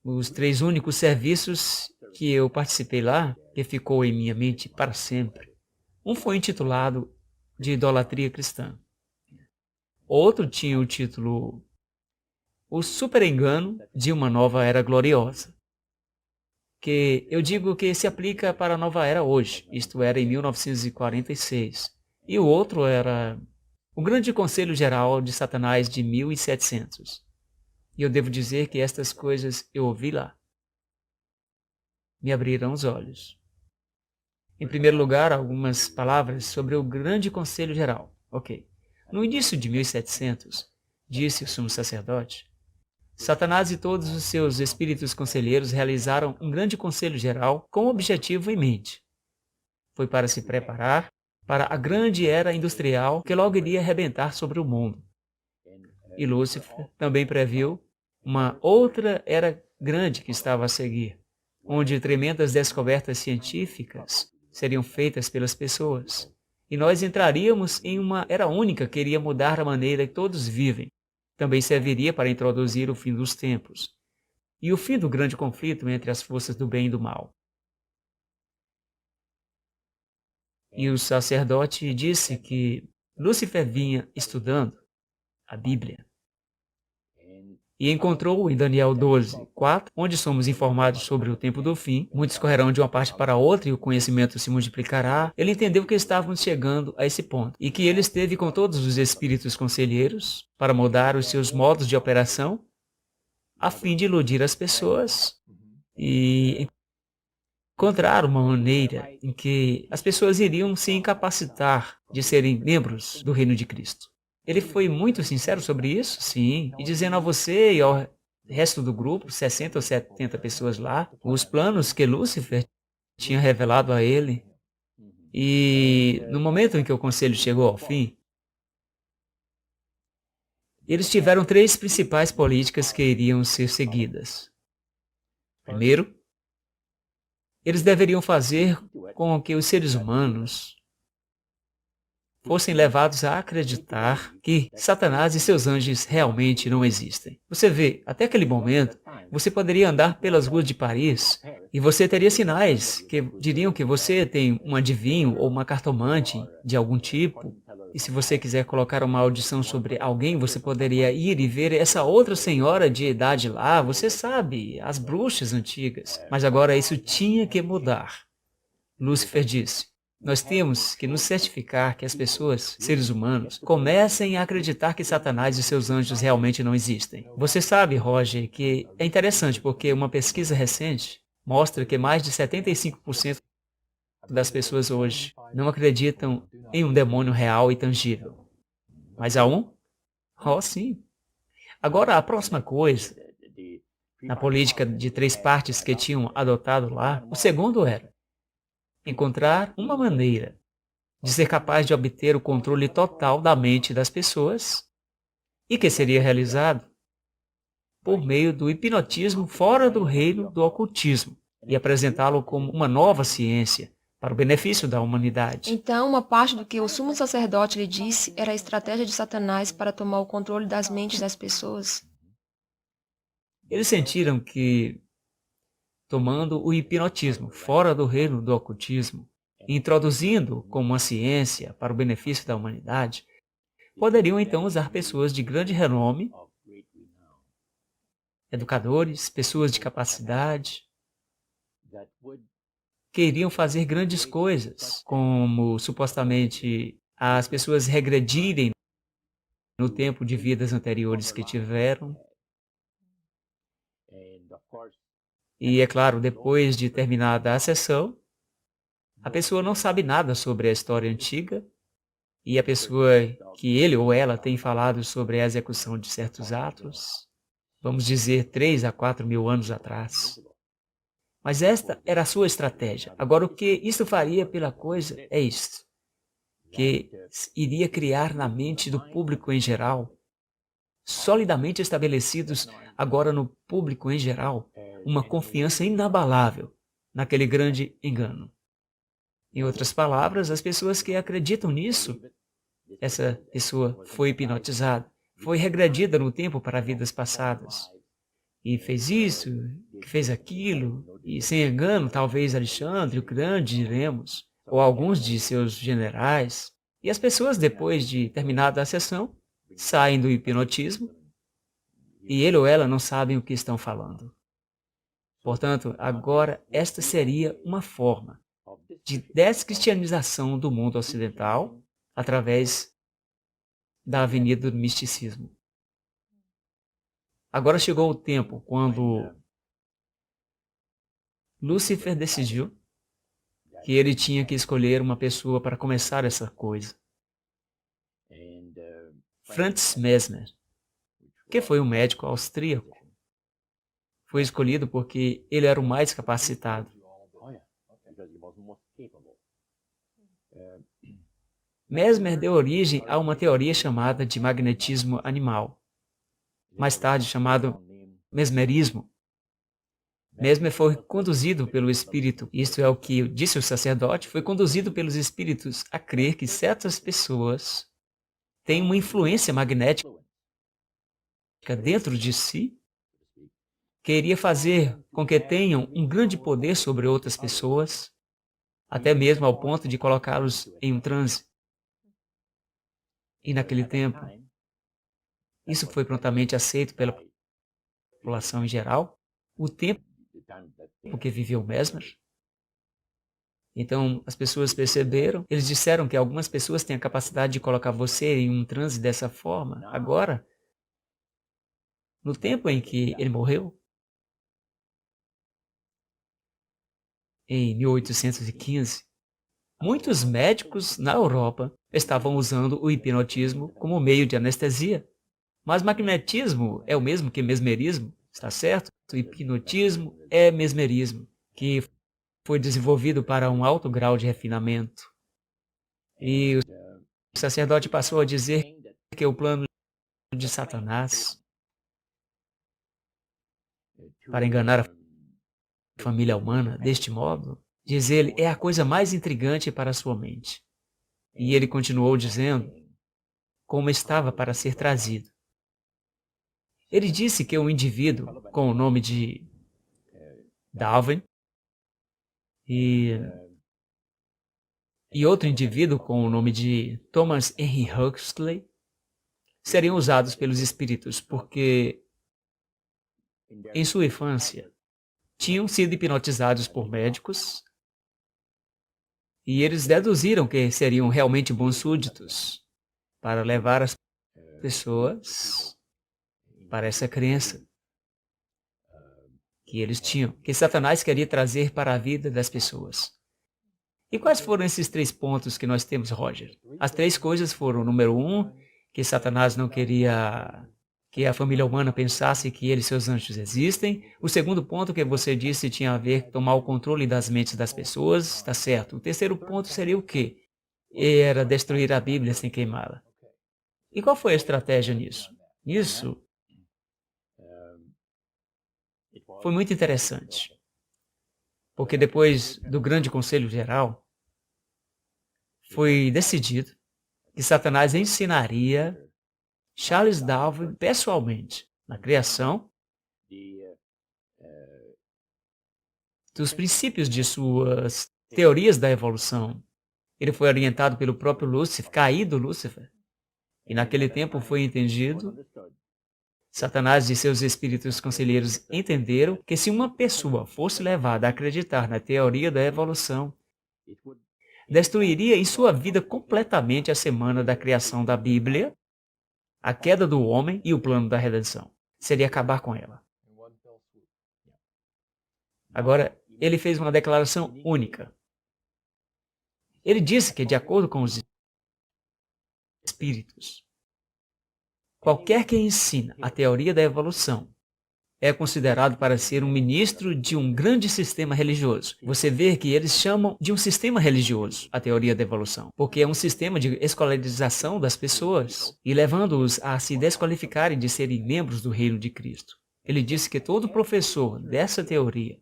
os 3 únicos serviços que eu participei lá, que ficou em minha mente para sempre. Um foi intitulado de Idolatria Cristã. Outro tinha o título O Super Engano de uma Nova Era Gloriosa, que eu digo que se aplica para a nova era hoje, isto era em 1946. E o outro era O Grande Conselho Geral de Satanás de 1700. E eu devo dizer que estas coisas eu ouvi lá. Me abriram os olhos. Em primeiro lugar, algumas palavras sobre o Grande Conselho Geral. Ok. No início de 1700, disse o sumo sacerdote, Satanás e todos os seus espíritos conselheiros realizaram um grande conselho geral com o objetivo em mente. Foi para se preparar para a grande era industrial que logo iria arrebentar sobre o mundo. E Lúcifer também previu uma outra era grande que estava a seguir, onde tremendas descobertas científicas seriam feitas pelas pessoas. E nós entraríamos em uma era única que iria mudar a maneira que todos vivem. Também serviria para introduzir o fim dos tempos e o fim do grande conflito entre as forças do bem e do mal. E o sacerdote disse que Lúcifer vinha estudando a Bíblia e encontrou em Daniel 12:4, onde somos informados sobre o tempo do fim. Muitos correrão de uma parte para outra e o conhecimento se multiplicará. Ele entendeu que estávamos chegando a esse ponto e que ele esteve com todos os espíritos conselheiros para mudar os seus modos de operação a fim de iludir as pessoas e encontrar uma maneira em que as pessoas iriam se incapacitar de serem membros do reino de Cristo. Ele foi muito sincero sobre isso, sim, e dizendo a você e ao resto do grupo, 60 ou 70 pessoas lá, os planos que Lúcifer tinha revelado a ele. E no momento em que o conselho chegou ao fim, eles tiveram 3 principais políticas que iriam ser seguidas. Primeiro, eles deveriam fazer com que os seres humanos fossem levados a acreditar que Satanás e seus anjos realmente não existem. Você vê, até aquele momento, você poderia andar pelas ruas de Paris e você teria sinais que diriam que você tem um adivinho ou uma cartomante de algum tipo. E se você quiser colocar uma maldição sobre alguém, você poderia ir e ver essa outra senhora de idade lá, você sabe, as bruxas antigas. Mas agora isso tinha que mudar. Lúcifer disse, nós temos que nos certificar que as pessoas, seres humanos, comecem a acreditar que Satanás e seus anjos realmente não existem. Você sabe, Roger, que é interessante porque uma pesquisa recente mostra que mais de 75% das pessoas hoje não acreditam em um demônio real e tangível. Mas há um? Oh, sim. Agora, a próxima coisa, na política de 3 partes que tinham adotado lá, o segundo era encontrar uma maneira de ser capaz de obter o controle total da mente das pessoas e que seria realizado por meio do hipnotismo fora do reino do ocultismo e apresentá-lo como uma nova ciência para o benefício da humanidade. Então, uma parte do que o sumo sacerdote lhe disse era a estratégia de Satanás para tomar o controle das mentes das pessoas. Eles sentiram que, tomando o hipnotismo fora do reino do ocultismo, e introduzindo como uma ciência para o benefício da humanidade, poderiam então usar pessoas de grande renome, educadores, pessoas de capacidade, que iriam fazer grandes coisas, como supostamente as pessoas regredirem no tempo de vidas anteriores que tiveram. E é claro, depois de terminada a sessão, a pessoa não sabe nada sobre a história antiga e a pessoa que ele ou ela tem falado sobre a execução de certos atos, vamos dizer 3 a 4 mil anos atrás. Mas esta era a sua estratégia. Agora, o que isso faria pela coisa é isto, que iria criar na mente do público em geral, solidamente estabelecidos agora no público em geral, uma confiança inabalável naquele grande engano. Em outras palavras, as pessoas que acreditam nisso, essa pessoa foi hipnotizada, foi regredida no tempo para vidas passadas. E fez isso, que fez aquilo, e sem engano, talvez Alexandre o Grande, diremos, ou alguns de seus generais. E as pessoas, depois de terminada a sessão, saem do hipnotismo e ele ou ela não sabem o que estão falando. Portanto, agora esta seria uma forma de descristianização do mundo ocidental através da avenida do misticismo. Agora chegou o tempo quando Lúcifer decidiu que ele tinha que escolher uma pessoa para começar essa coisa. Franz Mesmer, que foi um médico austríaco, foi escolhido porque ele era o mais capacitado. Mesmer deu origem a uma teoria chamada de magnetismo animal, mais tarde chamado mesmerismo. Mesmer foi conduzido pelo espírito, isto é o que disse o sacerdote, foi conduzido pelos espíritos a crer que certas pessoas têm uma influência magnética dentro de si, que iria fazer com que tenham um grande poder sobre outras pessoas, até mesmo ao ponto de colocá-los em um transe. E naquele tempo, isso foi prontamente aceito pela população em geral, o tempo que viveu Mesmer. Então, as pessoas perceberam, eles disseram que algumas pessoas têm a capacidade de colocar você em um transe dessa forma. Agora, no tempo em que ele morreu, em 1815, muitos médicos na Europa estavam usando o hipnotismo como meio de anestesia. Mas magnetismo é o mesmo que mesmerismo, está certo? O hipnotismo é mesmerismo, que foi desenvolvido para um alto grau de refinamento. E o sacerdote passou a dizer que o plano de Satanás para enganar a família humana deste modo, diz ele, é a coisa mais intrigante para a sua mente. E ele continuou dizendo como estava para ser trazido. Ele disse que um indivíduo com o nome de Darwin e outro indivíduo com o nome de Thomas Henry Huxley seriam usados pelos espíritos porque, em sua infância, tinham sido hipnotizados por médicos e eles deduziram que seriam realmente bons súditos para levar as pessoas para essa crença que eles tinham, que Satanás queria trazer para a vida das pessoas. E quais foram esses 3 pontos que nós temos, Roger? As 3 coisas foram, número 1, que Satanás não queria que a família humana pensasse que ele e seus anjos existem. O segundo ponto que você disse tinha a ver com tomar o controle das mentes das pessoas, está certo. O terceiro ponto seria o quê? Era destruir a Bíblia sem queimá-la. E qual foi a estratégia nisso? Isso foi muito interessante, porque depois do grande conselho geral, foi decidido que Satanás ensinaria Charles Darwin pessoalmente na criação dos princípios de suas teorias da evolução. Ele foi orientado pelo próprio Lúcifer, caído Lúcifer, e naquele tempo foi entendido. Satanás e seus espíritos conselheiros entenderam que se uma pessoa fosse levada a acreditar na teoria da evolução, destruiria em sua vida completamente a semana da criação da Bíblia, a queda do homem e o plano da redenção. Seria acabar com ela. Agora, ele fez uma declaração única. Ele disse que, de acordo com os espíritos, qualquer que ensina a teoria da evolução é considerado para ser um ministro de um grande sistema religioso. Você vê que eles chamam de um sistema religioso a teoria da evolução, porque é um sistema de escolarização das pessoas e levando-os a se desqualificarem de serem membros do reino de Cristo. Ele disse que todo professor dessa teoria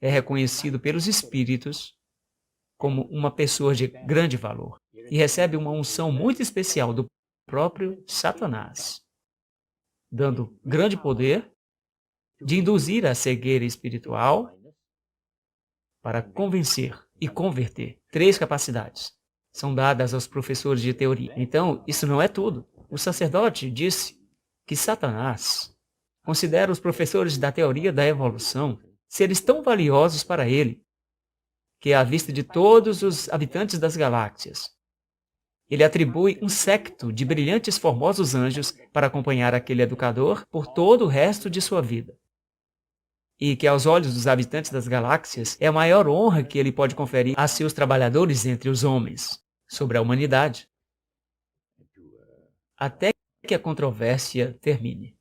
é reconhecido pelos espíritos como uma pessoa de grande valor e recebe uma unção muito especial do próprio Satanás, dando grande poder de induzir a cegueira espiritual para convencer e converter. 3 capacidades são dadas aos professores de teoria. Então, isso não é tudo. O sacerdote disse que Satanás considera os professores da teoria da evolução seres tão valiosos para ele que, à vista de todos os habitantes das galáxias, ele atribui um séquito de brilhantes formosos anjos para acompanhar aquele educador por todo o resto de sua vida. E que, aos olhos dos habitantes das galáxias, é a maior honra que ele pode conferir a seus trabalhadores entre os homens sobre a humanidade, até que a controvérsia termine.